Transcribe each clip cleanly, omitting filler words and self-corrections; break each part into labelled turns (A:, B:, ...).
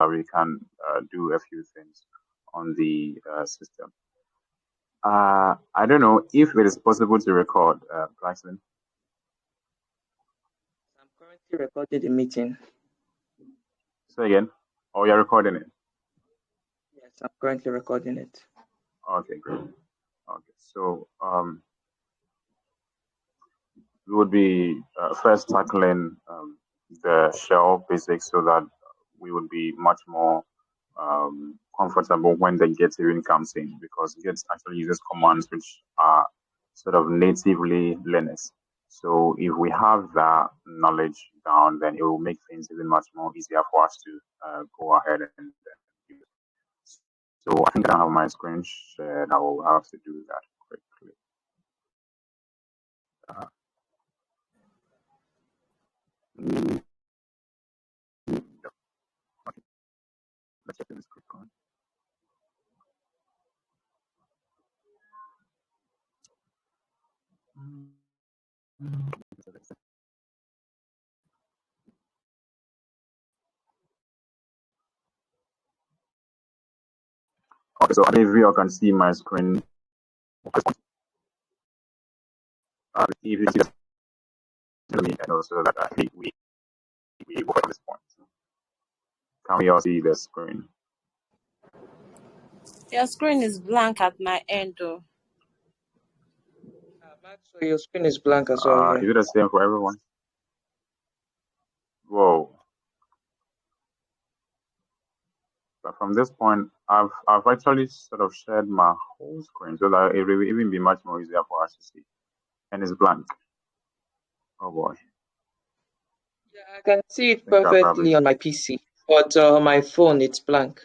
A: we can do a few things on the system. I don't know if it is possible to record, Claxton.
B: I'm currently recording the meeting.
A: Say again. Oh, you're recording it?
B: Yes, I'm currently recording it.
A: Okay, great. Okay, so we would be first tackling the shell basics so that we would be much more comfortable when the get even comes in, because get actually uses commands which are sort of natively Linux. So if we have that knowledge down, then it will make things even much more easier for us to go ahead and use. So I think I have my screen shared. I will have to do that quickly. Okay. Let's get this quick on. Okay, so I believe you all can see my screen. If you see me, and also that I think we work at this point. Can we all see the screen?
C: Your screen is blank at my end, though.
B: So your screen is blank as well.
A: Is it the same for everyone? Whoa. But from this point, I've actually sort of shared my whole screen so that it will even be much more easier for us to see. And it's blank. Oh boy.
B: Yeah, I can see it perfectly on my PC, but on my phone it's blank.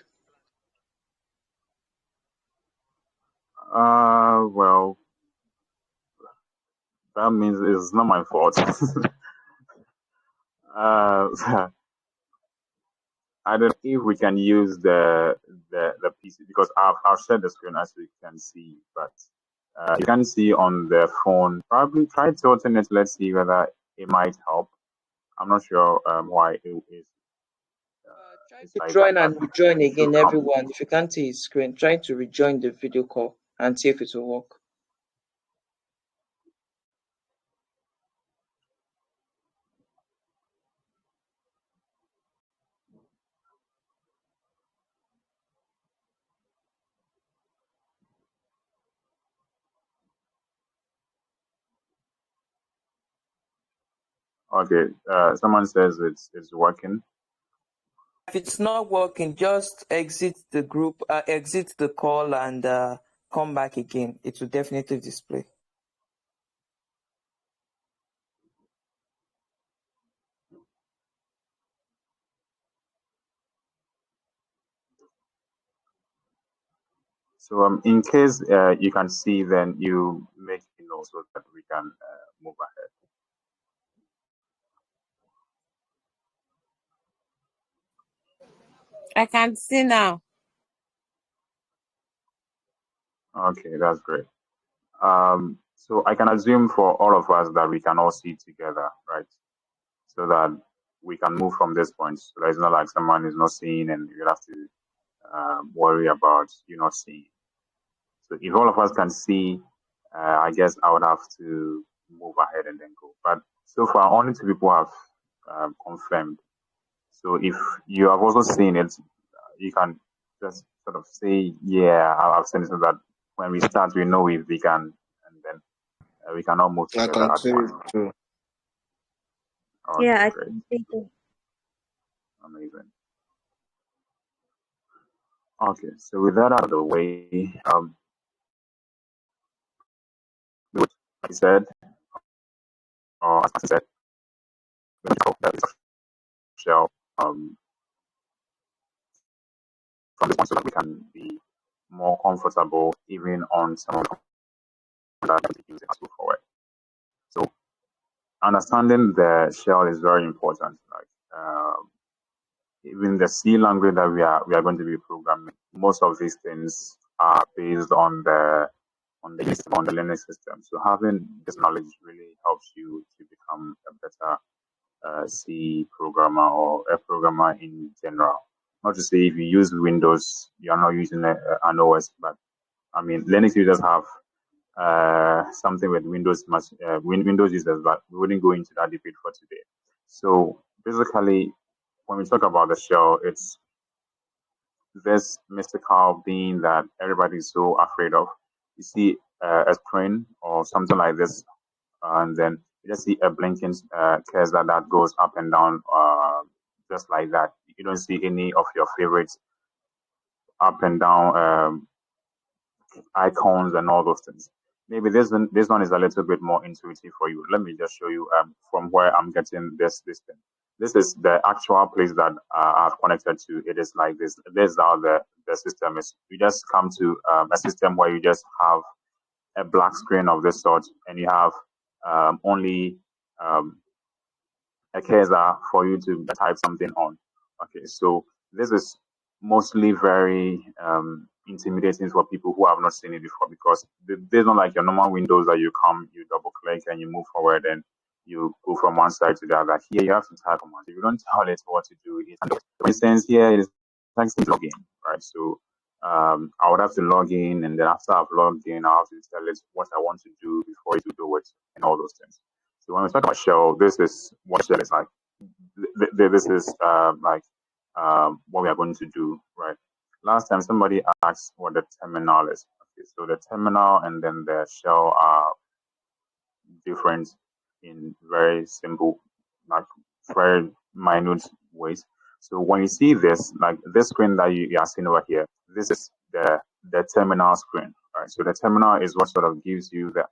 A: Well, that means it's not my fault. I don't know if we can use the PC, because I've shared the screen as you can see, but you can see on the phone. Probably try to alternate. Let's see whether it might help. I'm not sure why it is.
B: Try to join and rejoin again, everyone. If you can't see his screen, try to rejoin the video call and see if it will work.
A: Okay, someone says it's working.
B: If it's not working, just exit the group, exit the call, and come back again. It will definitely display.
A: So in case you can see, then you make it know so that we can move ahead.
C: I can see now.
A: Okay, that's great. So I can assume for all of us that we can all see together, right? So that we can move from this point. So that it's not like someone is not seeing and you have to worry about you not seeing. So if all of us can see, I guess I would have to move ahead and then go. But so far, only two people have confirmed. So if you have also seen it, you can just sort of say, yeah, I've seen it, so that when we start, we know if we can, and then we can all move together at once.
D: Too.
A: Okay,
E: Yeah, I
A: great.
E: can see too.
A: Amazing. Okay, so with that out of the way, like I said, or as I said, that is shell from this point so that we can be more comfortable even on some of the that we use as we move forward. So understanding the shell is very important. Like even the C language that we are going to be programming, most of these things are based on the Linux system. So having this knowledge really helps you to become a better C programmer or a programmer in general. Not to say if you use Windows, you are not using an OS, but I mean, Linux users have something with Windows users, but we wouldn't go into that debate for today. So basically, when we talk about the shell, it's this mystical being that everybody's so afraid of. You see a screen or something like this, and then you just see a blinking cursor that goes up and down just like that. You don't see any of your favorites up and down icons and all those things. Maybe this one is a little bit more intuitive for you. Let me just show you from where I'm getting this thing. This is the actual place that I've connected to. It is like this. This is how the system is. You just come to a system where you just have a black screen of this sort, and you have only a cursor for you to type something on. Okay, so this is mostly very intimidating for people who have not seen it before, because they're not like your normal Windows that you come, you double click and you move forward and you go from one side to the other. Here you have to type commands. If you don't tell it what to do, for instance, here it is like login, right? So I would have to log in, and then after I've logged in, I have to tell it what I want to do before it to do it and all those things. So when we talk about shell, this is what shell is like. This is what we are going to do, right? Last time somebody asked what the terminal is. Okay, so the terminal and then the shell are different in very simple, like very minute ways. So when you see this, like this screen that you are seeing over here, this is the terminal screen, right? So the terminal is what sort of gives you the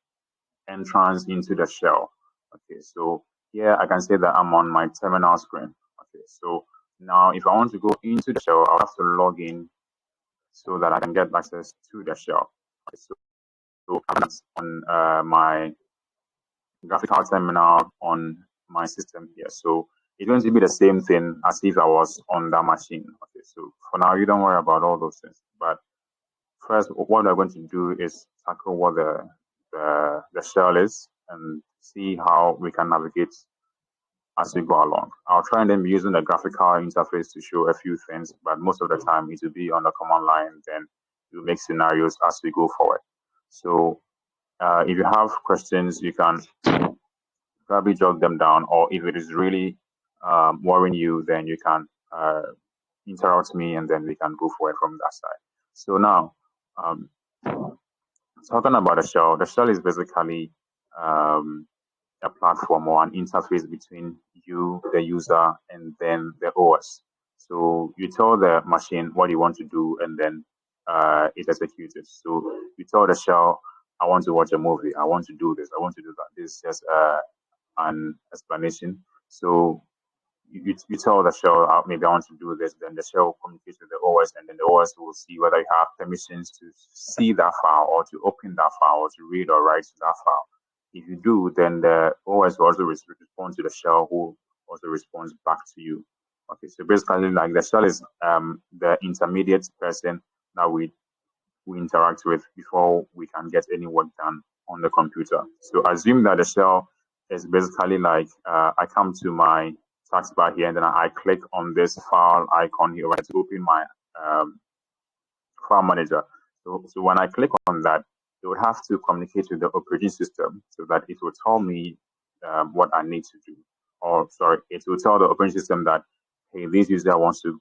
A: entrance into the shell. Okay, so here I can say that I'm on my terminal screen. Okay, so now if I want to go into the shell, I'll have to log in so that I can get access to the shell. Okay, so I'm on my graphical terminal on my system here. So it's going to be the same thing as if I was on that machine. Okay, so for now, you don't worry about all those things. But first, what we're going to do is tackle what the shell is and see how we can navigate as we go along. I'll try and then be using the graphical interface to show a few things, but most of the time it will be on the command line, then we'll make scenarios as we go forward. So if you have questions, you can probably jot them down, or if it is really worrying you, then you can interrupt me and then we can go forward from that side. So now, talking about the shell is basically a platform or an interface between you, the user, and then the OS. So you tell the machine what you want to do, and then it executes it. So you tell the shell, I want to watch a movie, I want to do this, I want to do that. This is just an explanation. So you tell the shell, maybe I want to do this, then the shell communicates with the OS, and then the OS will see whether you have permissions to see that file or to open that file or to read or write that file. If you do, then the OS will also respond to the shell, who also responds back to you. Okay, so basically, like the shell is the intermediate person that we interact with before we can get any work done on the computer. So assume that the shell is basically like I come to my taskbar here, and then I click on this file icon here to open my file manager. So when I click on that, it would have to communicate with the operating system so that it will tell me what I need to do. Or sorry, it will tell the operating system that, hey, this user wants to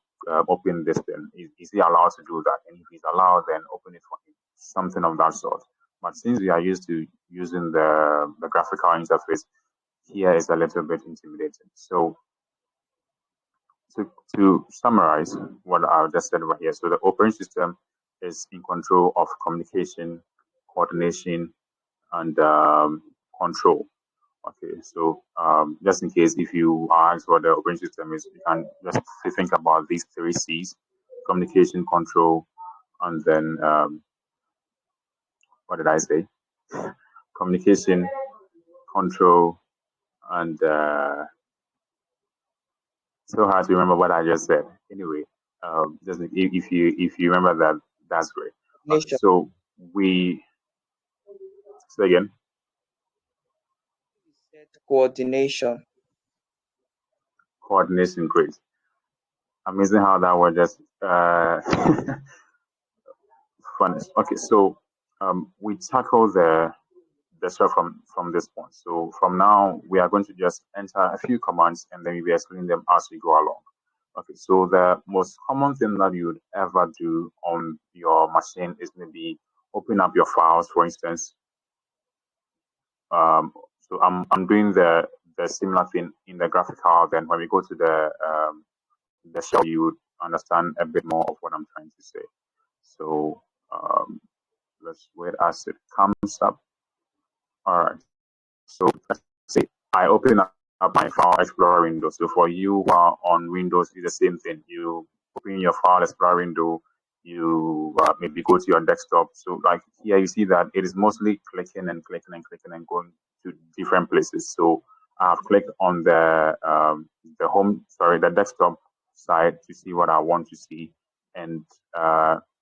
A: open this thing. Is he allowed to do that? And if he's allowed, then open it for him. Something of that sort. But since we are used to using the graphical interface, here is a little bit intimidating. So to summarize what I just said right here, so the operating system is in control of communication, coordination, and control. Okay, so just in case if you are asked what the operating system is, you can just think about these three C's: communication, control, and then what did I say? Communication, control, and so hard to remember what I just said. Anyway, just if you remember that, that's great. Okay, so we say again.
B: Coordination.
A: Coordination, great. Amazing how that was just fun. Okay, so we tackle the shell from this point. So from now, we are going to just enter a few commands and then we'll be explaining them as we go along. Okay, so the most common thing that you would ever do on your machine is maybe open up your files, for instance. So I'm doing the similar thing in the graphical. Then when we go to the shell, you would understand a bit more of what I'm trying to say. So let's wait as it comes up. All right. So let's say I open up my File Explorer window. So for you who are on Windows, it's the same thing. You open your File Explorer window, you maybe go to your desktop. So like here, you see that it is mostly clicking and clicking and clicking and going to different places. So I've clicked on the desktop side to see what I want to see, and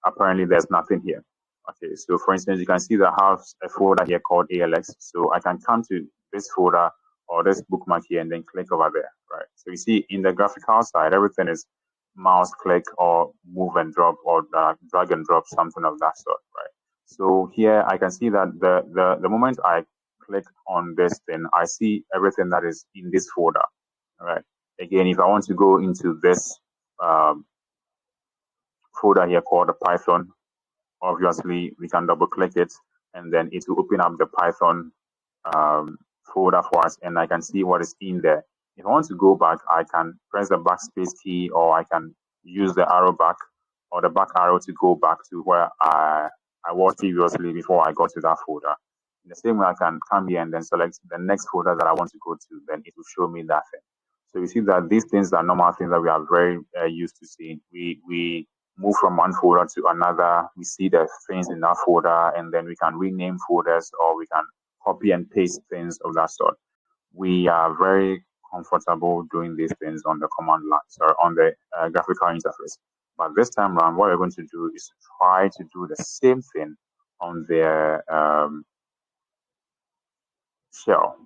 A: apparently there's nothing here. Okay, so for instance, you can see that I have a folder here called ALX. So I can come to this folder or this bookmark here and then click over there, right? So you see in the graphical side, everything is mouse click or move and drop or drag and drop, something of that sort, right? So here I can see that the moment I click on this thing, I see everything that is in this folder, all right? Again, if I want to go into this folder here called the Python, obviously we can double click it and then it will open up the Python folder for us and I can see what is in there. If I want to go back, I can press the backspace key or I can use the arrow back or the back arrow to go back to where I was previously before I got to that folder. In the same way, I can come here and then select the next folder that I want to go to, then it will show me that thing. So you see that these things are normal things that we are very used to seeing. We move from one folder to another. We see the things in that folder, and then we can rename folders or we can copy and paste things of that sort. We are very comfortable doing these things on the command line, or on the graphical interface. But this time around, what we're going to do is try to do the same thing on the shell.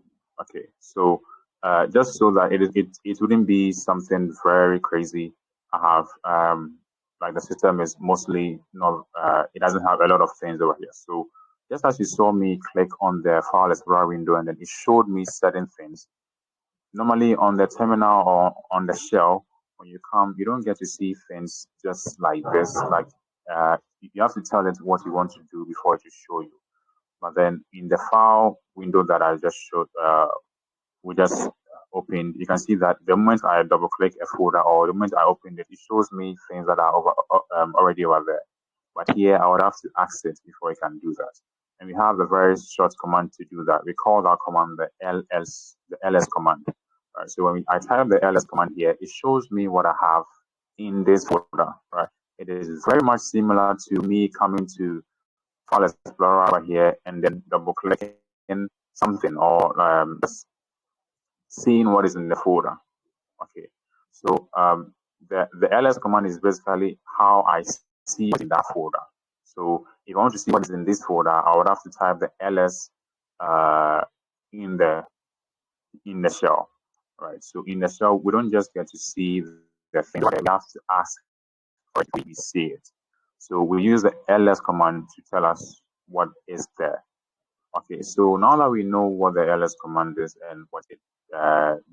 A: Okay, so just so that it wouldn't be something very crazy, I have like the system is mostly not it doesn't have a lot of things over here. So just as you saw me click on the File Explorer window and then it showed me certain things. Normally on the terminal or on the shell, when you come, you don't get to see things just like this. Like you have to tell it what you want to do before it will show you. But then in the file window that I just showed, we just opened, you can see that the moment I double click a folder or the moment I open it, it shows me things that are already over there. But here I would have to access before I can do that. And we have a very short command to do that. We call that command the ls command. Right, so when I type the ls command here, it shows me what I have in this folder. Right, it is very much similar to me coming to File Explorer over here and then double clicking something or just seeing what is in the folder. Okay, so the ls command is basically how I see what's in that folder. So if I want to see what is in this folder, I would have to type the ls in the shell. Right. So in the shell, we don't just get to see the thing, but we have to ask for it to see it. So we use the ls command to tell us what is there. Okay, so now that we know what the ls command is and what it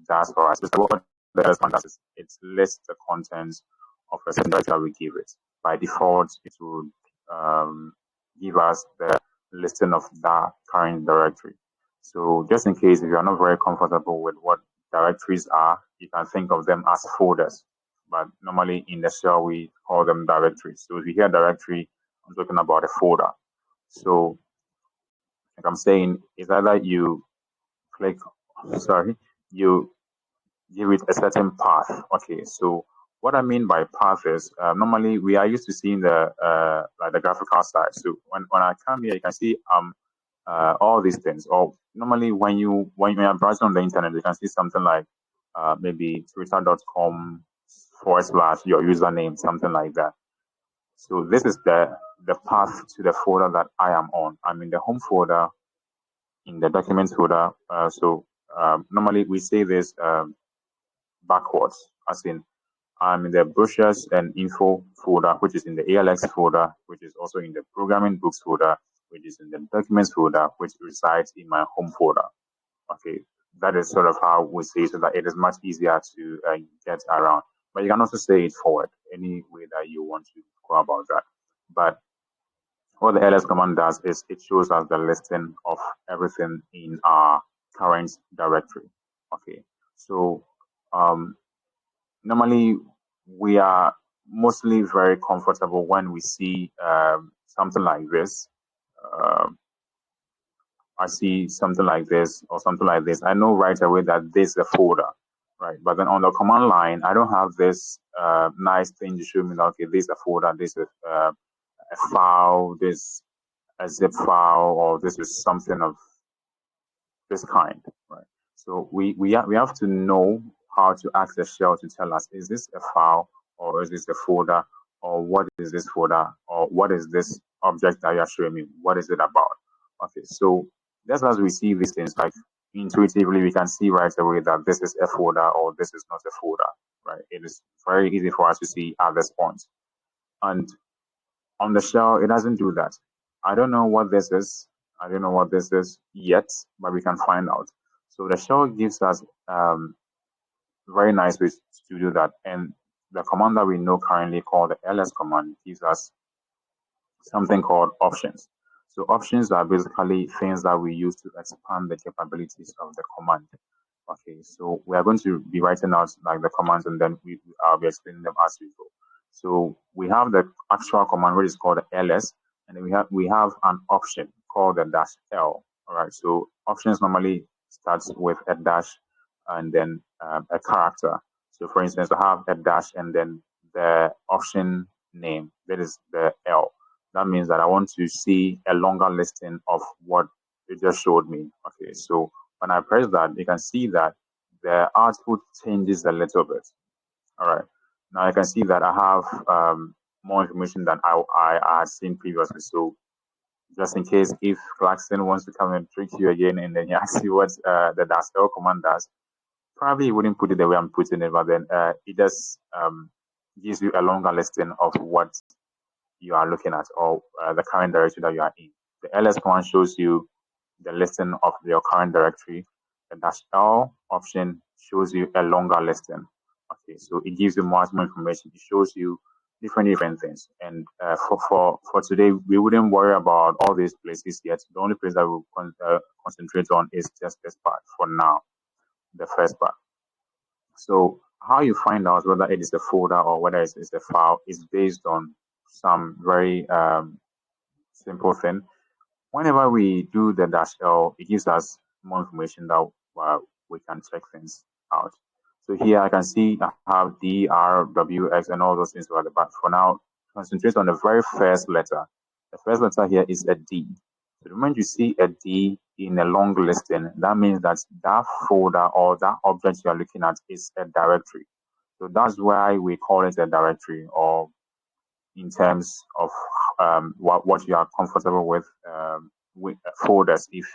A: does for us, what the ls command does is it lists the contents of a certain directory that we give it. By default, it would give us the listing of that current directory. So just in case if you are not very comfortable with what directories are, you can think of them as folders. But normally in the shell, we call them directories. So if you hear directory, I'm talking about a folder. So like I'm saying, is either you click, you give it a certain path. Okay, so what I mean by path is normally we are used to seeing the like the graphical side. So when I come here, you can see all these things. Or normally when you are browsing on the internet, you can see something like maybe twitter.com / your username, something like that. So this is the path to the folder that I am on. I'm in the home folder in the documents folder. So normally we say this backwards, as in I'm in the brochures and info folder, which is in the ALX folder, which is also in the programming books folder, which is in the documents folder, which resides in my home folder. Okay, that is sort of how we say it, so that it is much easier to get around. But you can also say it forward any way that you want to go about that. But what the ls command does is it shows us the listing of everything in our current directory. Okay, so normally we are mostly very comfortable when we see something like this. I see something like this or something like this. I know right away that this is a folder, right? But then on the command line, I don't have this nice thing to show me that, okay, this is a folder, this is a file, this a zip file, or this is something of this kind, right? So we have to know how to ask the shell to tell us, is this a file or is this a folder, or what is this folder, or what is this object that you're showing me? What is it about? Okay, so that's as we see these things, like intuitively we can see right away that this is a folder or this is not a folder, right? It is very easy for us to see at this point. And on the shell, it doesn't do that. I don't know what this is. I don't know what this is yet, but we can find out. So the shell gives us very nice ways to do that. And the command that we know currently called the ls command gives us something called options. So options are basically things that we use to expand the capabilities of the command. Okay, so we are going to be writing out like the commands, and then I'll be explaining them as we go. So we have the actual command, which is called the ls, and then we have an option called the -l. All right, so options normally starts with a dash and then a character. So for instance, I have a dash and then the option name, that is the L. That means that I want to see a longer listing of what it just showed me. Okay, so when I press that, you can see that the output changes a little bit. All right. Now I can see that I have more information than I had seen previously. So just in case if Clarkson wants to come and trick you again and then he asks you what the -l command does, probably he wouldn't put it the way I'm putting it, but then it just gives you a longer listing of what you are looking at, or the current directory that you are in. The ls command shows you the listing of your current directory. The -l option shows you a longer listing. Okay, so it gives you much more information. It shows you different things. And for today, we wouldn't worry about all these places yet. The only place that we'll concentrate on is just this part for now, the first part. So how you find out whether it is a folder or whether it is a file is based on some very simple thing. Whenever we do the -l, it gives us more information that we can check things out. So here I can see I have D, R, W, X, and all those things over the back. For now, concentrate on the very first letter. The first letter here is a D. So the moment you see a D in a long listing, that means that that folder or that object you are looking at is a directory. So that's why we call it a directory, or in terms of what you are comfortable with folders, if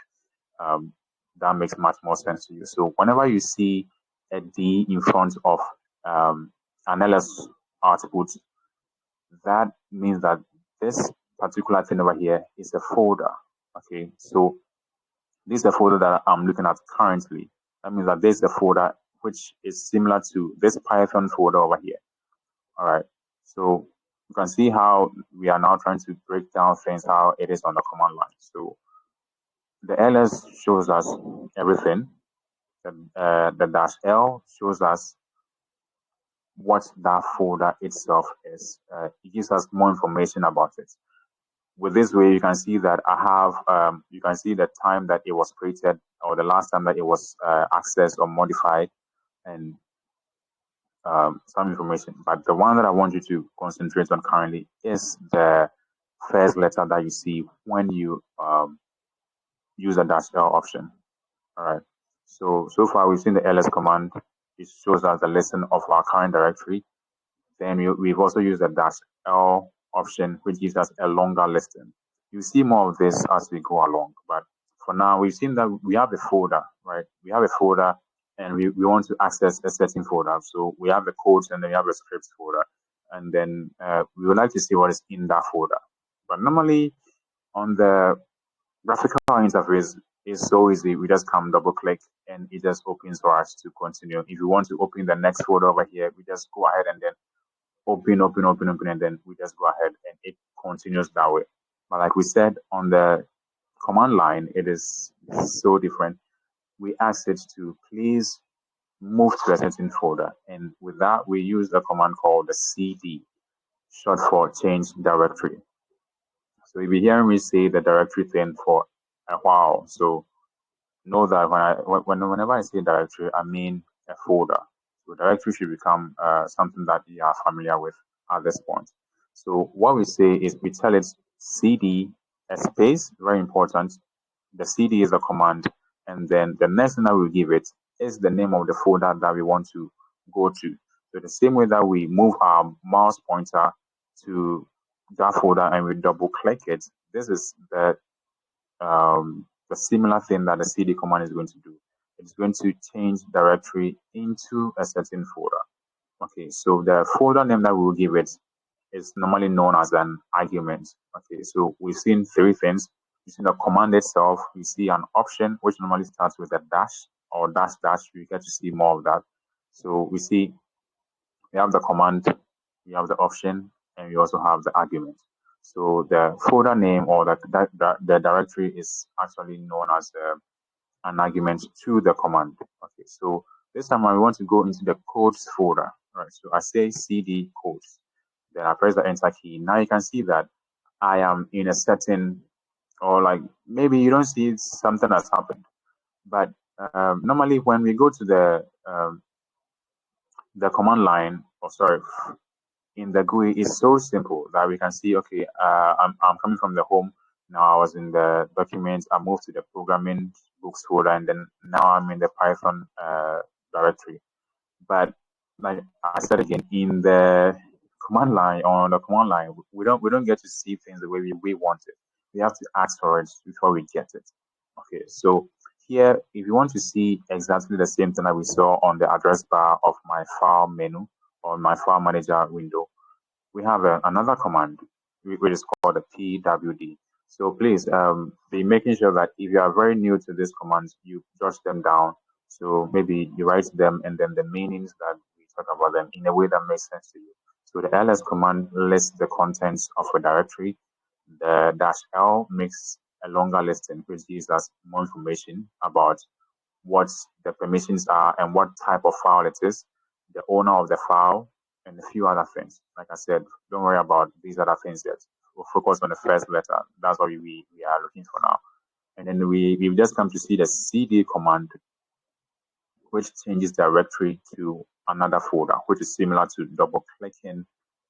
A: that makes much more sense to you. So whenever you see a D in front of an ls output, that means that this particular thing over here is a folder. Okay, so this is a folder that I'm looking at currently. That means that this is a folder which is similar to this Python folder over here. All right, so you can see how we are now trying to break down things, how it is on the command line. So the ls shows us everything. The -l shows us what that folder itself is. It gives us more information about it. With this way, you can see that I have, you can see the time that it was created, or the last time that it was accessed or modified, and some information. But the one that I want you to concentrate on currently is the first letter that you see when you use a -l option. All right. So far we've seen the ls command. It shows us the listing of our current directory. Then we've also used the -l option, which gives us a longer listing. You see more of this as we go along. But for now, we've seen that we have a folder, right? We have a folder and we want to access a certain folder. So we have the codes and then we have a scripts folder, and then we would like to see what is in that folder. But normally on the graphical interface is so easy. We just come double click and it just opens for us to continue. If you want to open the next folder over here, we just go ahead and then open, and then we just go ahead and it continues that way. But like we said on the command line, it is so different. We ask it to please move to a certain folder, and with that we use a command called the cd, short for change directory. So you'll be hearing me say the directory thing for a while, so know that whenever I say directory, I mean a folder. So directory should become something that you are familiar with at this point. So what we say is we tell it cd a space, very important. The cd is a command, and then the next thing that we give it is the name of the folder that we want to go to. So the same way that we move our mouse pointer to that folder and we double click it, this is the similar thing that the cd command is going to do. It's going to change directory into a certain folder. Okay, so the folder name that we will give it is normally known as an argument. Okay, so we've seen three things. We've seen the command itself. We see an option, which normally starts with a dash or dash dash. We get to see more of that. So we see we have the command, we have the option, and we also have the argument. So the folder name or the directory is actually known as an argument to the command. Okay, so this time we want to go into the codes folder. Right, so I say cd codes, then I press the enter key. Now you can see that I am in a certain, or like maybe you don't see something that's happened, but normally when we go to the command line, or sorry, in the GUI is so simple that we can see, okay, I'm coming from the home. Now I was in the documents, I moved to the programming books folder, and then now I'm in the Python directory. But like I said again, in the command line, on the command line, we don't get to see things the way we want it. We have to ask for it before we get it. Okay, so here, if you want to see exactly the same thing that we saw on the address bar of my file menu or my file manager window, we have another command which is called the pwd. So please be making sure that if you are very new to these commands, you jot them down. So maybe you write them and then the meanings that we talk about them in a way that makes sense to you. So the ls command lists the contents of a directory. The -l makes a longer listing, which gives us more information about what the permissions are and what type of file it is, the owner of the file, and a few other things. Like I said, don't worry about these other things yet. We'll focus on the first letter. That's what we are looking for now. And then we've just come to see the cd command, which changes directory to another folder, which is similar to double clicking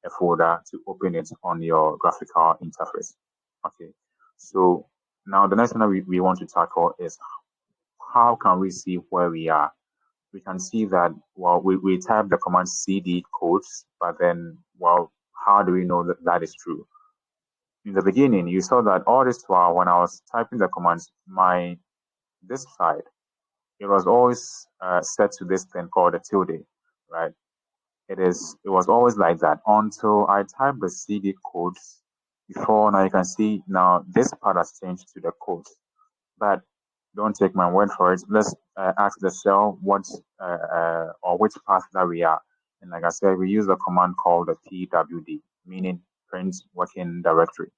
A: a folder to open it on your graphical interface. Okay, so now the next thing that we want to tackle is how can we see where we are. We can see that, well, we type the command cd codes, but then, well, how do we know that that is true? In the beginning, you saw that all this while when I was typing the commands, this side, it was always set to this thing called a tilde, right? It was always like that until I typed the cd codes before. Now you can see now this part has changed to the codes, but don't take my word for it. Let's ask the shell what or which path that we are. And like I said, we use a command called the pwd, meaning print working directory.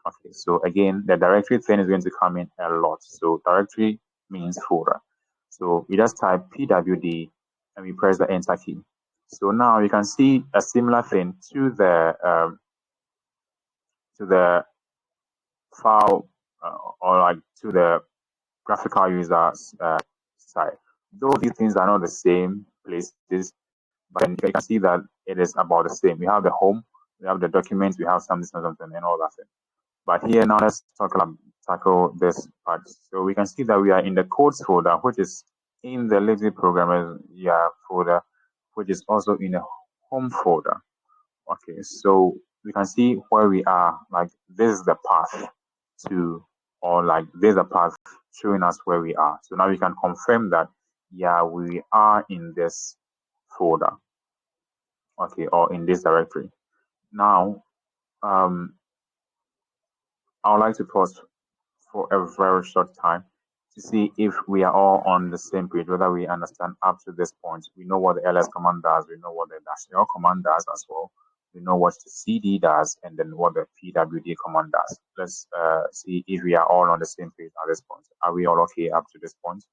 A: Okay, so again, the directory thing is going to come in a lot. So directory means folder. So we just type pwd and we press the enter key. So now you can see a similar thing to the file or like to the graphical users side. Though these things are not the same places, but then you can see that it is about the same. We have the home, we have the documents, we have something, and all that thing. But here now let's tackle this part. So we can see that we are in the codes folder, which is in the lazy programmers folder, which is also in the home folder. Okay, so we can see where we are. Like this is the path to, or like there's a path showing us where we are. So now we can confirm that yeah, we are in this folder, okay, or in this directory. Now, I would like to pause for a very short time to see if we are all on the same page, whether we understand up to this point. We know what the ls command does, we know what the -l command does as well, we know what the cd does, and then what the pwd command does. Let's see if we are all on the same page at this point. Are we all okay up to this point?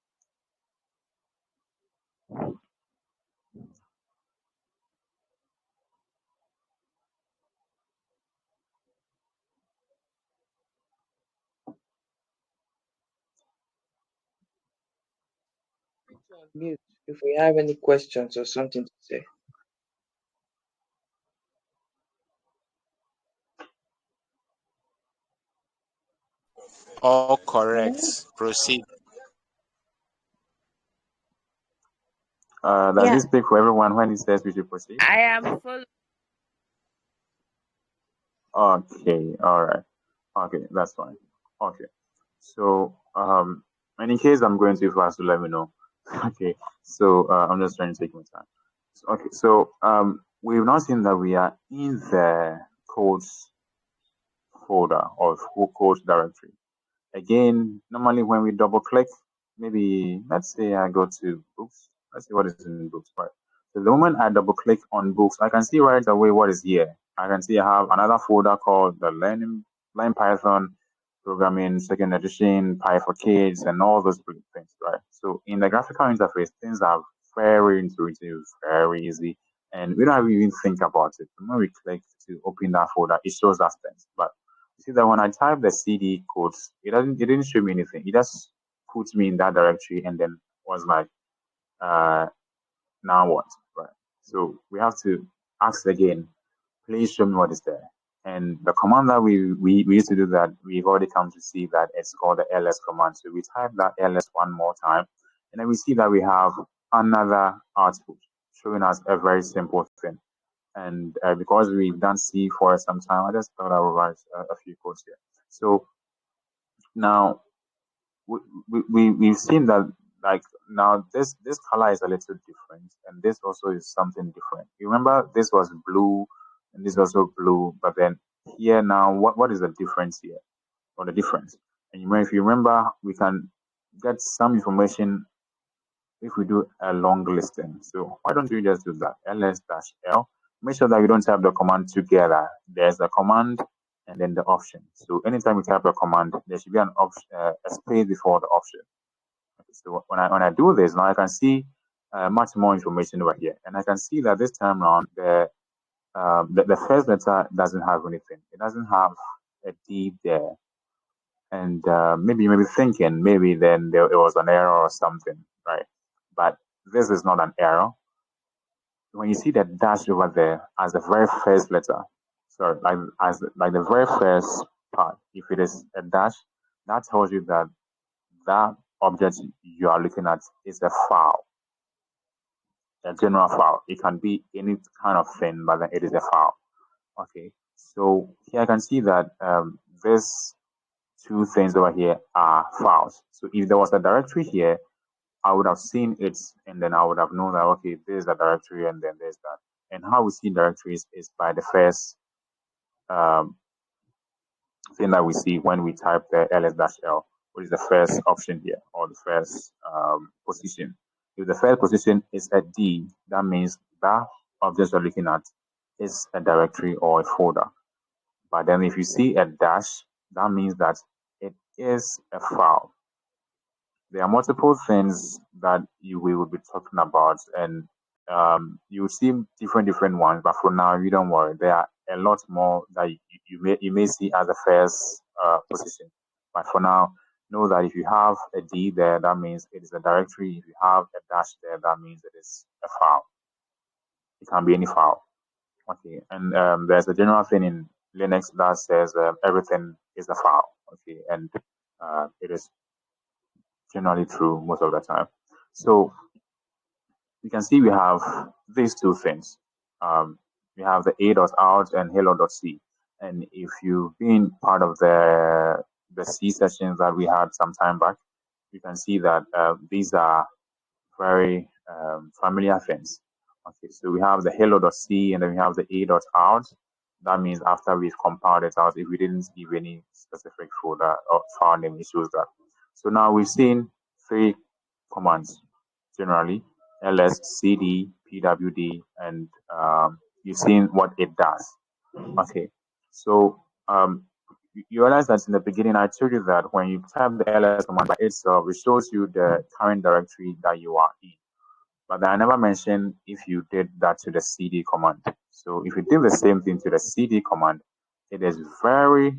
B: Mute if we have any questions or something to say.
D: All correct. Proceed.
A: Does
C: Yeah,
A: he speak for everyone when he says we should proceed?
C: I am following.
A: Okay, all right. Okay, that's fine. Okay. So, and in case I'm going too fast, to let me know. Okay. So, I'm just trying to take my time. So, okay. So, we've now seen that we are in the codes folder or codes directory. Again, normally when we double click, maybe let's say I go to books. Let's see what is in books, right? So the moment I double click on books, I can see right away what is here. I can see I have another folder called the Learn Python Programming Second Edition, Py for Kids, and all those things, right? So in the graphical interface, things are very intuitive, very easy, and we don't even think about it. The moment we click to open that folder, it shows us things. But you see that when I type the CD codes, it didn't show me anything. It just puts me in that directory and then was like, uh, now what? Right. So we have to ask again, please show me what is there. And the command that we used to do that, we've already come to see that it's called the ls command. So we type that ls one more time, and then we see that we have another output showing us a very simple thing. And because we've done C for some time, I just thought I would write a few codes here. So now we've seen that, like, now this color is a little different, and this also is something different. You remember this was blue and this also blue, but then here now what is the difference here, or the difference? And if you remember, we can get some information if we do a long listing. So why don't you just do that? ls-l. Make sure that you don't type the command together. There's a command and then the option. So anytime you type a command, there should be an option, a space before the option. Okay, so when I do this, now I can see much more information over here, and I can see that this time around the first letter doesn't have anything. It doesn't have a D there, and maybe you may be thinking maybe then it was an error or something, right? But this is not an error. When you see the dash over there as the very first letter, sorry, like the very first part, if it is a dash, that tells you that that object you are looking at is a file, a general file. It can be any kind of thing, but then it is a file. Okay, so here I can see that these two things over here are files. So if there was a directory here, I would have seen it, and then I would have known that, okay, there's a directory and then there's that. And how we see directories is by the first um, thing that we see when we type the ls-l, which is the first option here, or the first position. If the first position is a D, that means that object you're looking at is a directory or a folder. But then if you see a dash, that means that it is a file. There are multiple things that we will be talking about, and you see different ones. But for now, you don't worry. There are a lot more that you may see as a first position. But for now, know that if you have a D there, that means it is a directory. If you have a dash there, that means it is a file. It can be any file. Okay, and there's a general thing in Linux that says everything is a file. Okay, and it is generally true most of the time. So you can see we have these two things. We have the a.out and hello.c. And if you've been part of the C sessions that we had some time back, you can see that these are very familiar things. Okay, so we have the hello.c and then we have the a.out. That means after we've compiled it out, if we didn't give any specific folder or file name, it shows that. So now we've seen three commands generally: ls, cd, pwd, and you've seen what it does. Okay, so you realize that in the beginning I told you that when you type the ls command by itself, it shows you the current directory that you are in. But I never mentioned if you did that to the cd command. So if you did the same thing to the cd command, it is very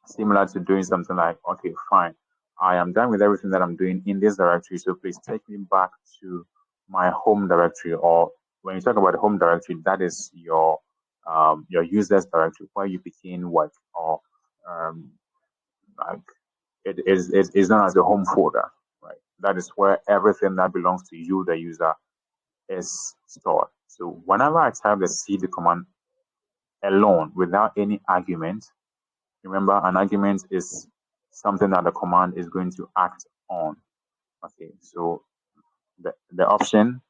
A: similar to doing something like, okay, fine, I am done with everything that I'm doing in this directory, so please take me back to my home directory. Or when you talk about the home directory, that is your users directory where you begin work, or like it is known as the home folder, right? That is where everything that belongs to you, the user, is stored. So whenever I type the cd command alone without any argument, remember, an argument is something that the command is going to act on. Okay, so the option,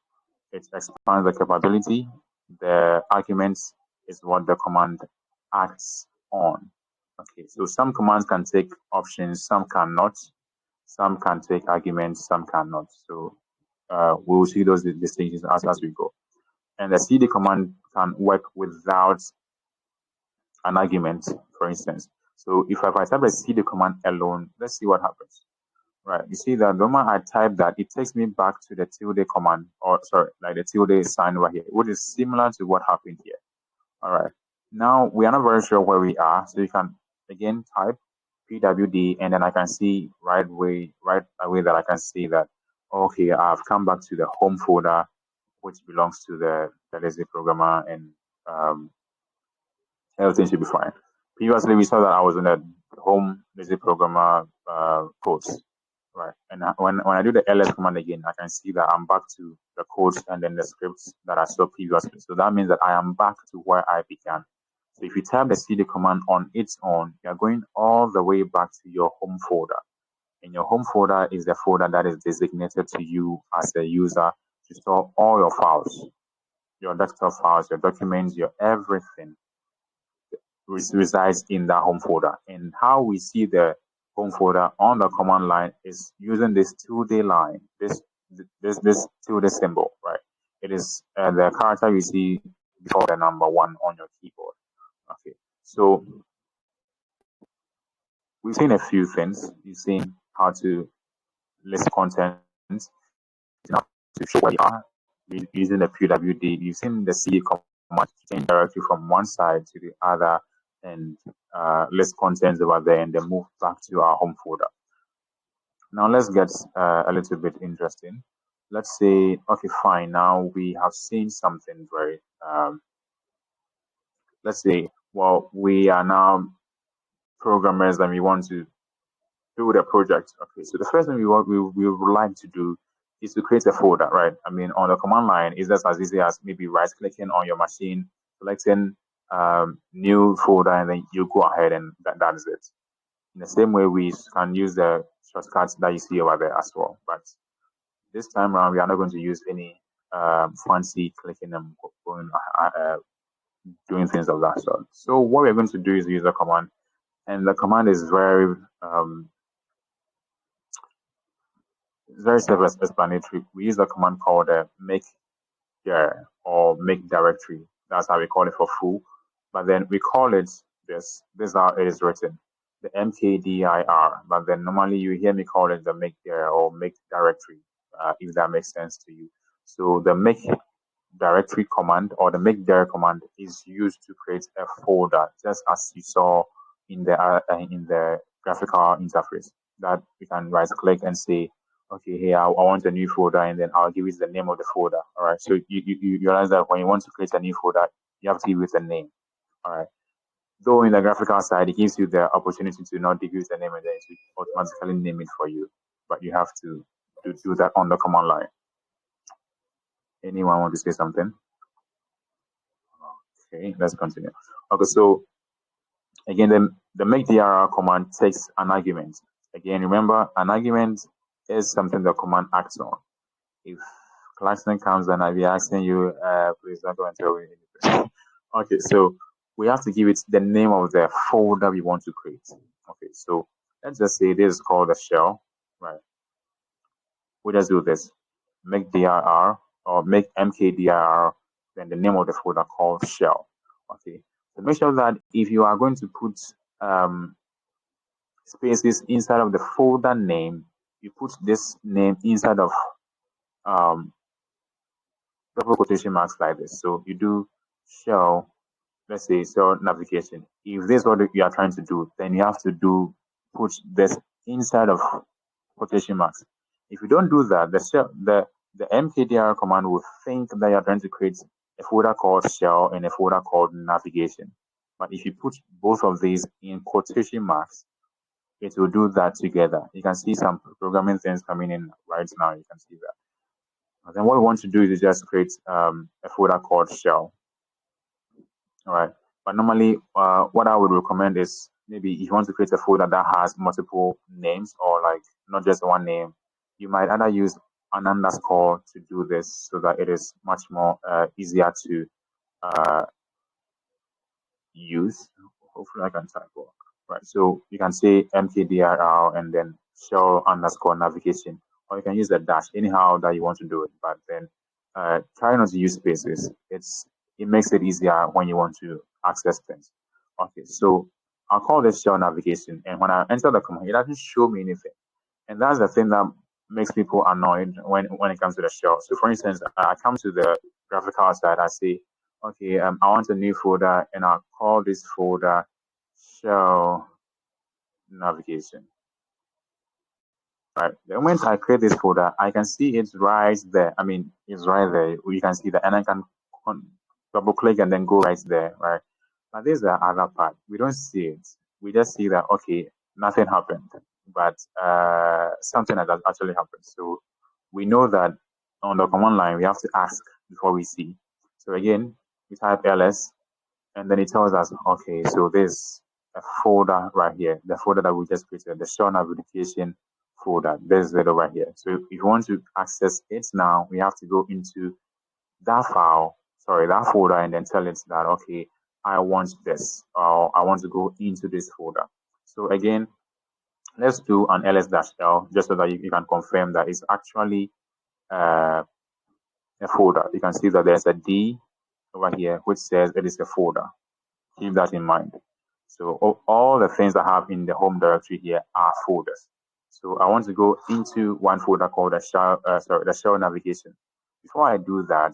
A: it expands the capability. The argument is what the command acts on. Okay, so some commands can take options, some cannot. Some can take arguments, some cannot. So we will see those distinctions as we go. And the cd command can work without an argument, for instance. So if I type a cd command alone, let's see what happens. Right, you see that the moment I type that, it takes me back to the tilde command, or sorry, like the tilde sign right here, which is similar to what happened here. All right, now we are not very sure where we are, so you can again type pwd, and then I can see right away that I can see that, okay, I've come back to the home folder, which belongs to the lazy programmer, and everything should be fine. Previously, we saw that I was in the home lazy programmer codes, right? And when I do the ls command again, I can see that I'm back to the codes and then the scripts that I saw previously. So that means that I am back to where I began. So if you type the cd command on its own, you're going all the way back to your home folder. And your home folder is the folder that is designated to you as a user to store all your files, your desktop files, your documents, your everything resides in that home folder. And how we see the home folder on the command line is using this tilde line, this tilde symbol, right? It is the character you see before the number 1 on your keyboard. Okay, so we've seen a few things. You've seen how to list content, now to show where you are using the pwd. You've seen the cd command to change directly from one side to the other, and list contents over there, and then move back to our home folder. Now let's get a little bit interesting. Let's say, okay, fine, now we have seen something very let's say, well, we are now programmers and we want to do the project. Okay, so the first thing we would like to do is to create a folder, right? I mean, on the command line, it's just as easy as maybe right-clicking on your machine, selecting new folder, and then you go ahead and that is it. In the same way, we can use the shortcuts that you see over there as well. But this time around, we are not going to use any fancy clicking and going, doing things of that sort. So what we're going to do is use a command, and the command is very self-explanatory. We use a command called make dir or make directory. That's how we call it for full. But then we call it this. This is how it is written, the mkdir. But then normally you hear me call it the make dir or make directory, if that makes sense to you. So the make directory command or the make dir command is used to create a folder, just as you saw in the graphical interface, that we can right click and say, okay, here I want a new folder, and then I'll give it the name of the folder. All right, so you realize that when you want to create a new folder, you have to give it a name. All right, though in the graphical side, it gives you the opportunity to not give it a name and then it will automatically name it for you, but you have to do that on the command line. Anyone want to say something? Okay, let's continue. Okay, so again, the make dir command takes an argument. Again, remember, an argument is something the command acts on. If Klaxon comes, then I'll be asking you, please don't go and tell me anything. Okay, so we have to give it the name of the folder we want to create. Okay, so let's just say this is called a shell, right? We just do this, make dir or make mkdir, then the name of the folder called shell. Okay, so make sure that if you are going to put spaces inside of the folder name, you put this name inside of double quotation marks like this. So you do shell, let's say shell navigation. If this is what you are trying to do, then you have to put this inside of quotation marks. If you don't do that, the mkdir command will think that you're trying to create a folder called shell and a folder called navigation. But if you put both of these in quotation marks, it will do that together. You can see some programming things coming in right now. You can see that. And then what we want to do is just create a folder called shell. All right. But normally, what I would recommend is maybe if you want to create a folder that has multiple names or like not just one name, you might either use an underscore to do this so that it is much more easier to use. Hopefully, I can type well. Right. So you can say mkdir and then shell underscore navigation, or you can use the dash anyhow that you want to do it. But then try not to use spaces. It makes it easier when you want to access things. Okay, so I'll call this shell navigation, and when I enter the command, it doesn't show me anything, and that's the thing that makes people annoyed when it comes to the shell. So, for instance, I come to the graphical side, I say, okay, I want a new folder, and I'll call this folder shell navigation. Right. The moment I create this folder, I can see it's right there. I mean, it's right there. You can see that, and I can double click and then go right there, right? But this is the other part. We don't see it. We just see that, okay, nothing happened, but something has actually happened. So we know that on the command line, we have to ask before we see. So again, we type ls, and then it tells us, okay, so there's a folder right here, the folder that we just created, the shell navigation folder. There's it over here. So if you want to access it now, we have to go into that that folder, and then tell it that, okay, I want this, or I want to go into this folder. So again, let's do an ls-l just so that you can confirm that it's actually a folder. You can see that there's a D over here, which says it is a folder. Keep that in mind. So all the things I have in the home directory here are folders. So I want to go into one folder called the shell navigation. Before I do that,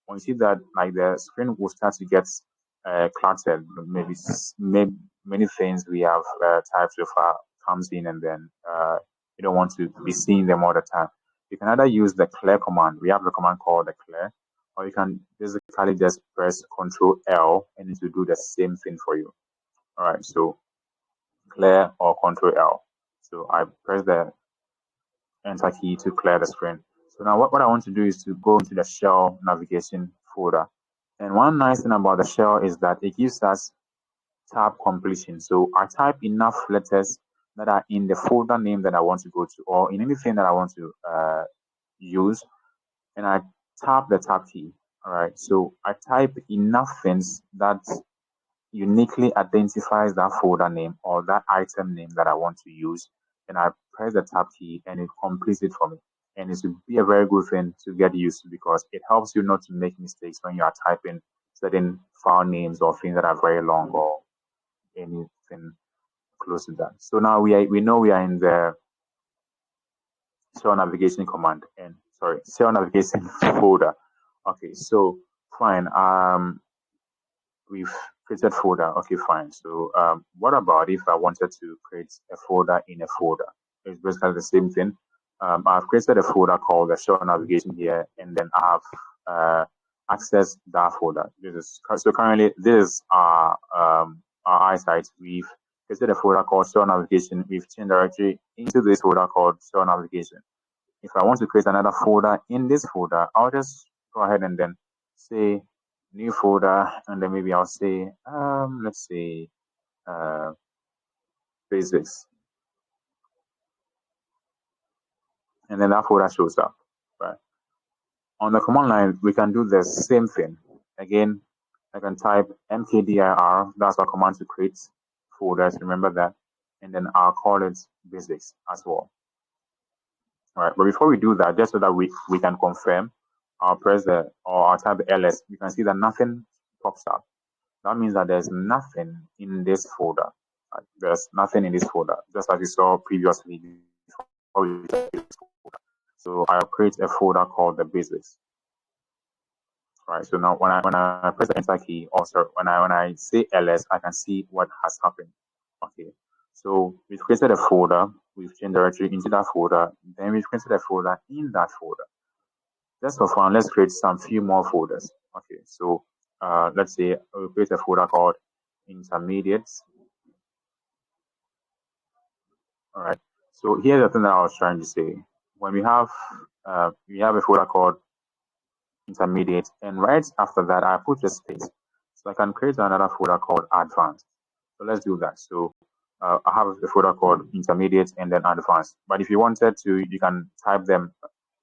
A: when you see that, like, the screen will start to get cluttered, maybe many things we have typed so far comes in, and then you don't want to be seeing them all the time. You can either use the clear command. We have the command called the clear, or you can basically just press Control L and it will do the same thing for you. All right, so clear or Control L. So I press the enter key to clear the screen. So now what I want to do is to go into the shell navigation folder. And one nice thing about the shell is that it gives us tab completion. So I type enough letters that are in the folder name that I want to go to, or in anything that I want to use, and I tap the tab key. All right, so I type enough things that uniquely identifies that folder name or that item name that I want to use, and I press the tab key and it completes it for me. And it should be a very good thing to get used to, because it helps you not to make mistakes when you are typing certain file names or things that are very long or anything close to that. So now we know we are in the shell navigation command, and shell navigation folder. Okay, so fine. We've created folder. Okay, fine. So what about if I wanted to create a folder in a folder? It's basically the same thing. I've created a folder called the shell navigation here, and then I have accessed that folder. So currently this is our eyesight. We've created a folder called shell navigation. We've changed directory into this folder called shell navigation. If I want to create another folder in this folder, I'll just go ahead and then say new folder, and then maybe I'll say, let's say basics. and then that folder shows up, right? On the command line, we can do the same thing. Again, I can type mkdir, that's our command to create folders, remember that, and then I'll call it basics as well. All right, but before we do that, just so that we can confirm, I'll type ls. You can see that nothing pops up. That means that there's nothing in this folder. Right? There's nothing in this folder, just as you saw previously. So I'll create a folder called the basics. Right. So now when I press the enter key, also when I say ls, I can see what has happened. Okay. So we've created a folder, we've changed directory into that folder, then we've created a folder in that folder. Just for fun, let's create some few more folders. Okay. So let's say we'll create a folder called intermediates. All right. So here's the thing that I was trying to say. When we have a folder called intermediate, and right after that I put a space, so I can create another folder called advanced. So let's do that. So I have a folder called intermediate and then advanced, but if you wanted to, you can type them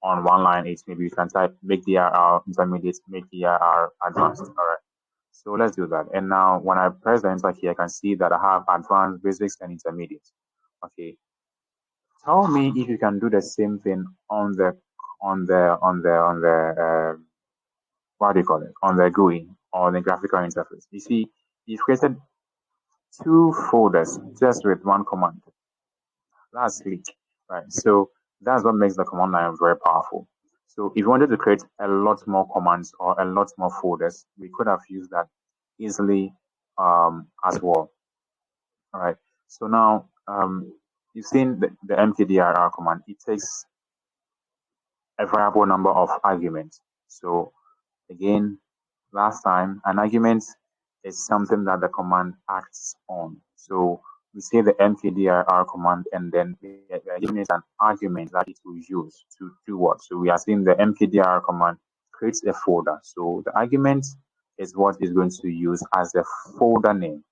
A: on one line each. Maybe you can type make dir intermediate, make dir advanced. All right, so let's do that. And now when I press the enter key, I can see that I have advanced, basics, and intermediate. Okay, tell me if you can do the same thing on the what do you call it, on the GUI or the graphical interface. You see, you've created two folders just with one command. That's sleek, right? So that's what makes the command line very powerful. So if you wanted to create a lot more commands or a lot more folders, we could have used that easily as well. All right. So now you've seen the mkdir command. It takes a variable number of arguments. So again, last time, an argument is something that the command acts on. So we say the mkdir command, and then we are giving it an argument that it will use to do what. So we are saying the mkdir command creates a folder. So the argument is what is going to use as the folder name.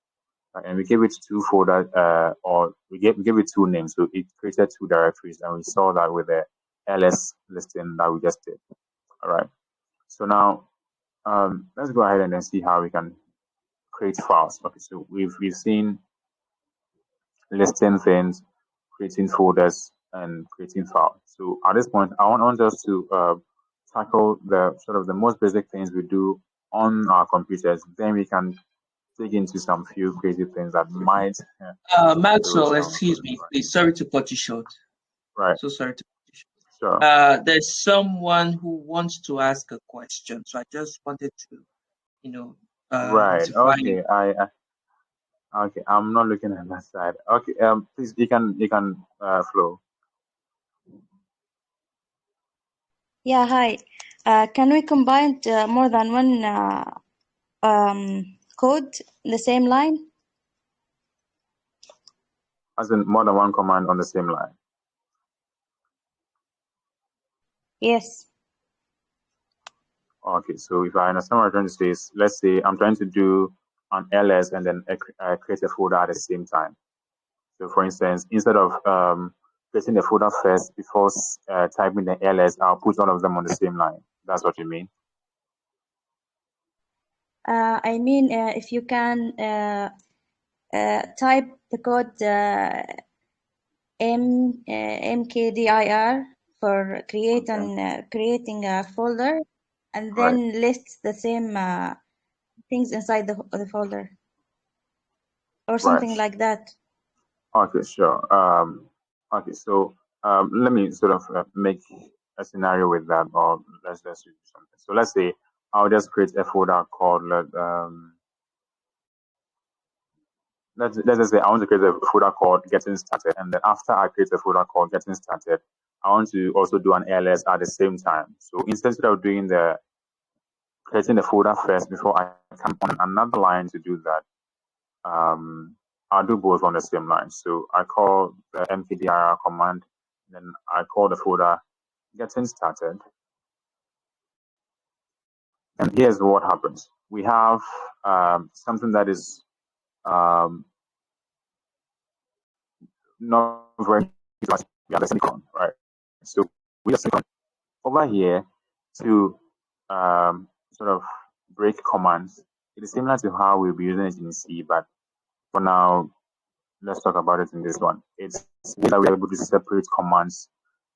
A: And we gave it two folders, or we gave it two names. So it created two directories, and we saw that with the ls listing that we just did. All right. So now let's go ahead and then see how we can create files. Okay, so we've seen listing things, creating folders, and creating files. So at this point, I want us to tackle the sort of the most basic things we do on our computers. Then we can dig into some few crazy things that might throw
E: Maxwell,
A: some.
E: excuse me, please. Sorry to cut you short.
A: Right.
E: So sorry to cut you
A: Sure.
E: short. There's someone who wants to ask a question, so I just wanted to,
A: Right.
E: notify
A: Okay.
E: you.
A: Okay. I'm not looking at that side. Okay. Please, you can flow.
F: Yeah, hi. Can we combine more than one code in the same line?
A: As in more than one command on the same line.
F: Yes.
A: Okay, so if I understand what I'm trying to say is, let's say I'm trying to do an ls and then create a folder at the same time. So for instance, instead of creating the folder first before typing the ls, I'll put all of them on the same line. That's what you mean?
F: I mean, if you can type the code mkdir for creating a folder, and then list the same things inside the folder, or something like that.
A: Okay, sure. Okay, so let me sort of make a scenario with that, or let's do something. So let's say I'll just create a folder called let's just say I want to create a folder called getting started, and then after I create a folder called getting started, I want to also do an ls at the same time. So instead of doing the creating the folder first before I come on another line to do that, I'll do both on the same line. So I call the mkdir command, then I call the folder getting started. And here's what happens. We have something that is not very, we have the semicolon, right? So we just over here to sort of break commands. It is similar to how we'll be using it in C, but for now, let's talk about it in this one. It's that we are able to separate commands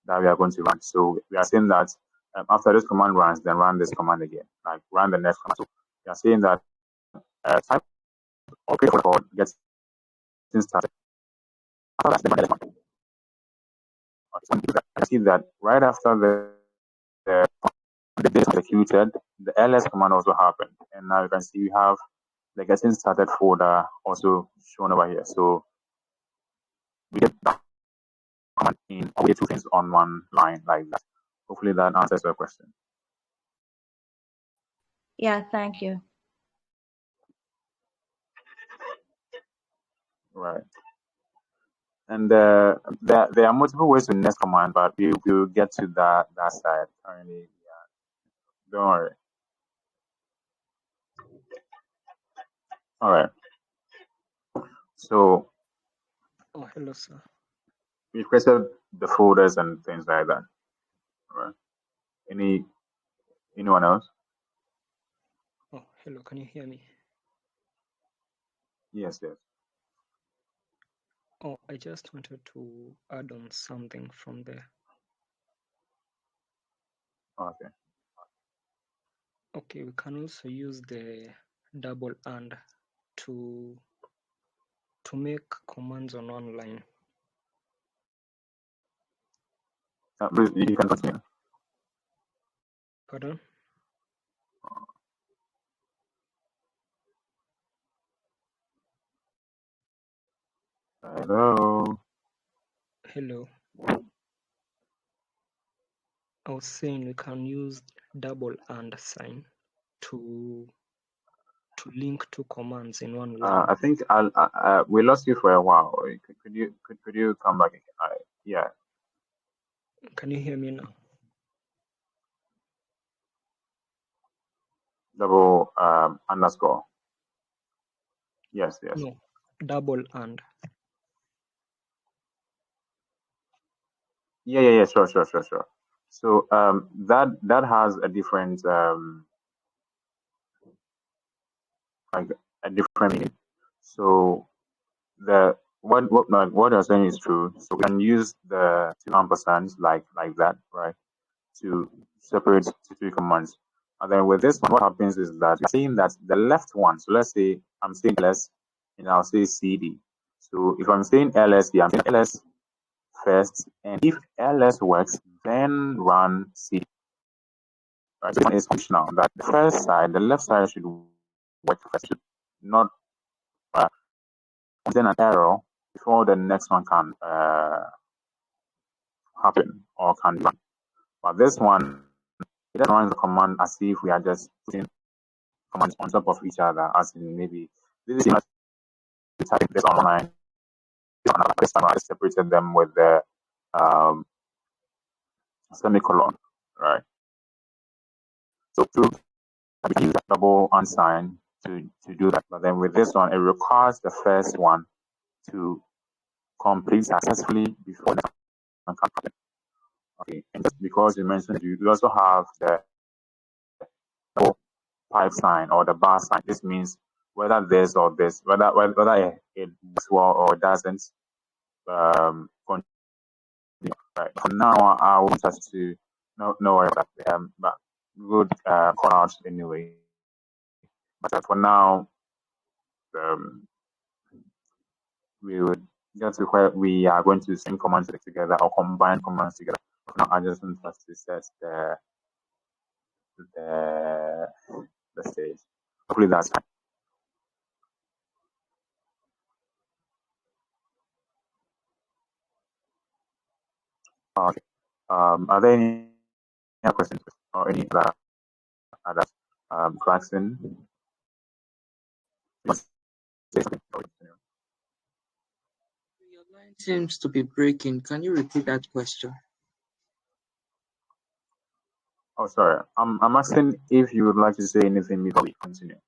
A: that we are going to run. So we are saying that after this command runs, then run this command again, like run the next command. So we are saying that type okay for getting started. After that, I see that right after the data executed, the ls command also happened, and now you can see we have the getting started folder also shown over here. So we get that command in all two things on one line like that. Hopefully that answers your question.
F: Yeah, thank you.
A: Right. And there are multiple ways to next command, but we'll get to that side currently. Yeah. Don't worry. All right. So
G: Oh, hello, sir.
A: we created the folders and things like that. All right. Anyone else?
G: Oh, hello. Can you hear me?
A: Yes.
G: Oh, I just wanted to add on something from there.
A: Okay.
G: Okay, we can also use the double and to make commands on one line.
A: Please, you can continue.
G: Pardon?
A: Hello.
G: Hello. I was saying we can use double and sign to link two commands in one line.
A: I think we lost you for a while. Could you come back again? Yeah.
G: Can you hear me now?
A: Double underscore. Yes.
G: No, double and.
A: Yeah. Sure. So that has a different like a different meaning. So the what you're saying is true. So we can use the two ampersands like that, right, to separate two commands. And then with this one, what happens is that you're saying that the left one. So let's say I'm saying ls, and I'll say cd. So if I'm saying ls here, I'm saying ls first, and if ls works, then run cd. Right? So this one is functional. That the first side, the left side should work first, should not contain an error before the next one can happen or can run. But this one, it just runs the command as if we are just putting commands on top of each other, as in maybe this is similar to typing this online. This time I just separated them with the semicolon, right? So to use a double unsign to do that. But then with this one, it requires the first one to complete successfully before the one can happen. Okay, and just because you mentioned you also have the double pipe sign or the bar sign. This means whether this or this, whether it works well or it doesn't. Right. For now, I want us to know worry about that. But good call out anyway. But for now, we would get to where we are going to sync commands together or combine commands together. For now, I just want us to set the stage. Hopefully that's fine. Okay. Are there any other questions or any other Clarkson?
B: Your line seems to be breaking. Can you repeat that question?
A: Oh, sorry. I'm asking if you would like to say anything before we continue.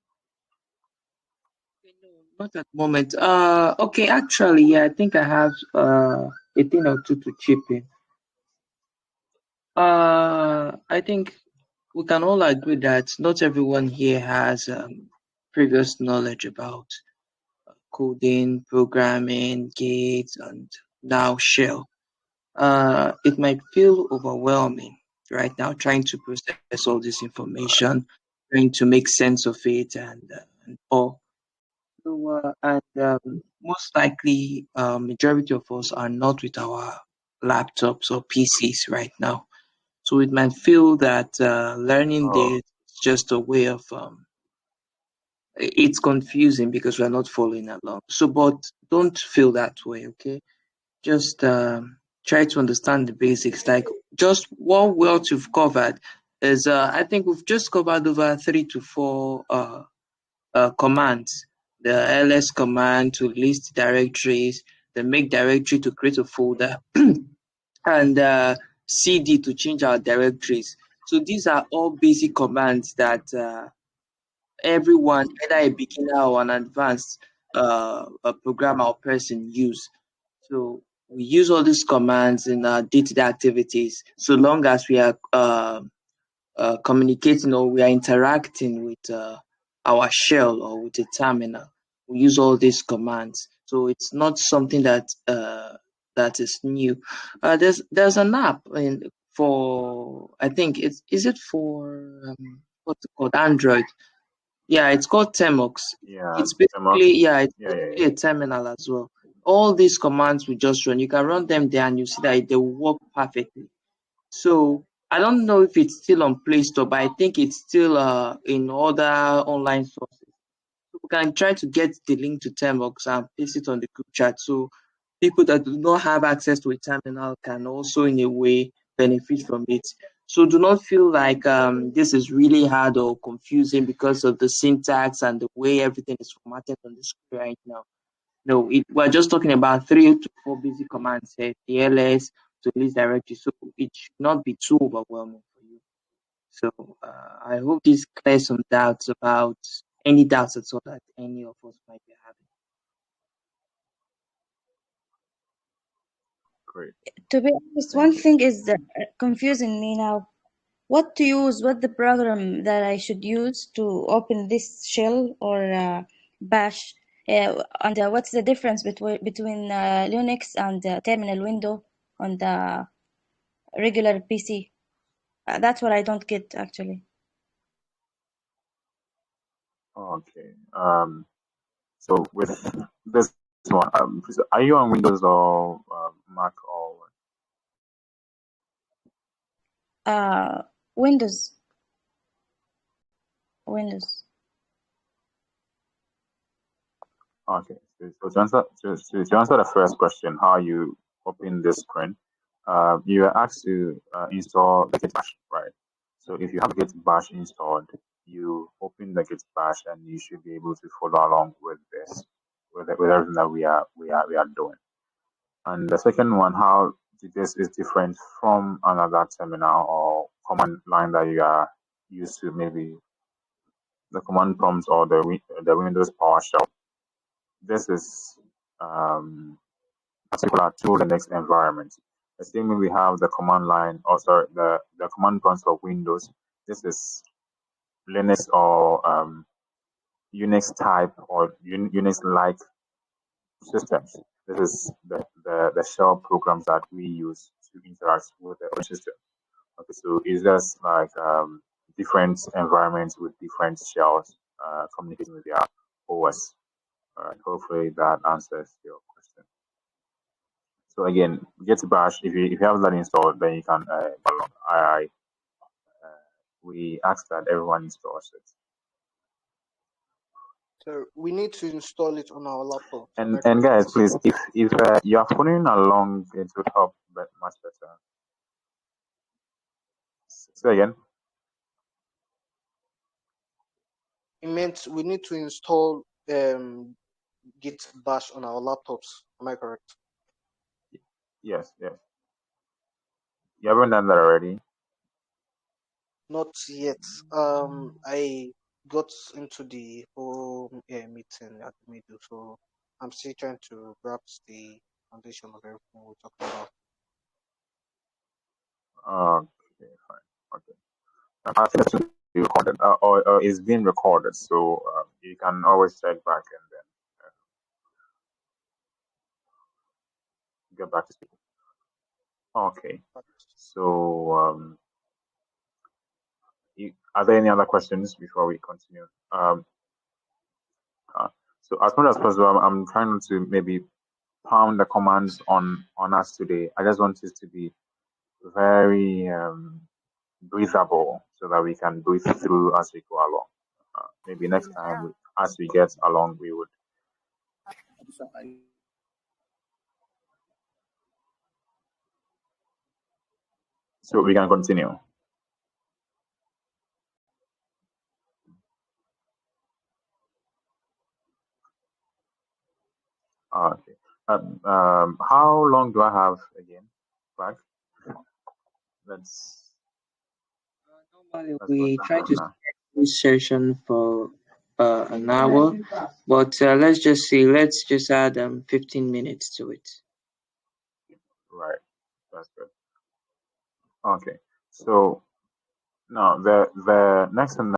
B: No, not at the moment. Okay, actually, yeah, I think I have a thing or two to chip in.
E: I think we can all agree that not everyone here has previous knowledge about coding, programming, gates, and now shell. It might feel overwhelming right now trying to process all this information, trying to make sense of it, and all. So, most likely, majority of us are not with our laptops or PCs right now. So it might feel that learning
A: Oh,
E: this is just a way of it's confusing because we're not following along. So, but don't feel that way, okay? Just try to understand the basics. Like just what words you've covered is, I think we've just covered over 3 to 4 commands. The ls command to list directories, the make directory to create a folder, and cd to change our directories. So these are all basic commands that everyone, either a beginner or an advanced a programmer or person use. So we use all these commands in our day-to-day activities, so long as we are communicating or we are interacting with our shell or with a terminal. We use all these commands, so it's not something that is new. There's an app for, I think it's, is it for what's it called, Android? Yeah, it's called Temox.
A: yeah,
E: It's
A: Temox.
E: basically, yeah, it's
A: Yeah, yeah,
E: basically a terminal as well. All these commands we just run. You can run them there and you see that they work perfectly. So I don't know if it's still on Play Store, but I think it's still in other online sources. So we can try to get the link to Temox and paste it on the group chat, so people that do not have access to a terminal can also in a way benefit from it. So do not feel like this is really hard or confusing because of the syntax and the way everything is formatted on the screen right now. No, we're just talking about 3 to 4 basic commands here, the ls to list directory, so it should not be too overwhelming for you. So I hope this clears some doubts about any doubts at all that any of us might be having.
A: great.
F: To be honest, one
A: Thank you.
F: thing is confusing me now. What to use? What the program that I should use to open this shell or bash? And what's the difference between Linux and terminal window on the regular PC? That's what I don't get actually.
A: Okay. So with this one, are you on Windows or Mac or?
F: Uh, Windows. Windows.
A: Okay. So to answer the first question, how you open this screen, you are asked to install the Git bash, right? So if you have Git bash installed, you open the Git bash and you should be able to follow along with this, with everything that we are doing. And the second one, how this is different from another terminal or command line that you are used to, maybe the command prompt or the Windows PowerShell. This is particular to the next environment. Assuming we have the command line, or sorry, the command prompt for Windows. This is Linux or Unix type or Unix-like systems. This is the shell programs that we use to interact with the operating system. Okay, so it's just like different environments with different shells communicating with their OS. All right, hopefully that answers your question. So again, get bash. If you have that installed, then you can download. We ask that everyone installs it.
H: So we need to install it on our laptop.
A: And guys, please, if you are following along, it would help much better. Say again.
H: It meant we need to install Git bash on our laptops. Am I correct?
A: Yes, yes. You haven't done that already.
H: Not yet. I got into the whole meeting at the middle, so I'm still trying to grasp the foundation of everything we're talking about.
A: Okay, fine. Okay. I think it's going to be recorded, or is being recorded, so you can always check back and then get back to speaking. Okay. So, are there any other questions before we continue? So as much as possible, I'm trying to maybe pound the commands on us today. I just want it to be very breathable so that we can breathe through as we go along. Maybe next time, as we get along, we would. So we can continue. Okay. How long do I have again? Back. Let's
E: Normally,
A: go
E: we try to
A: now.
E: set this session for an hour, but let's just see. Let's just add 15 minutes to it.
A: Right. That's good. Okay. So now the next and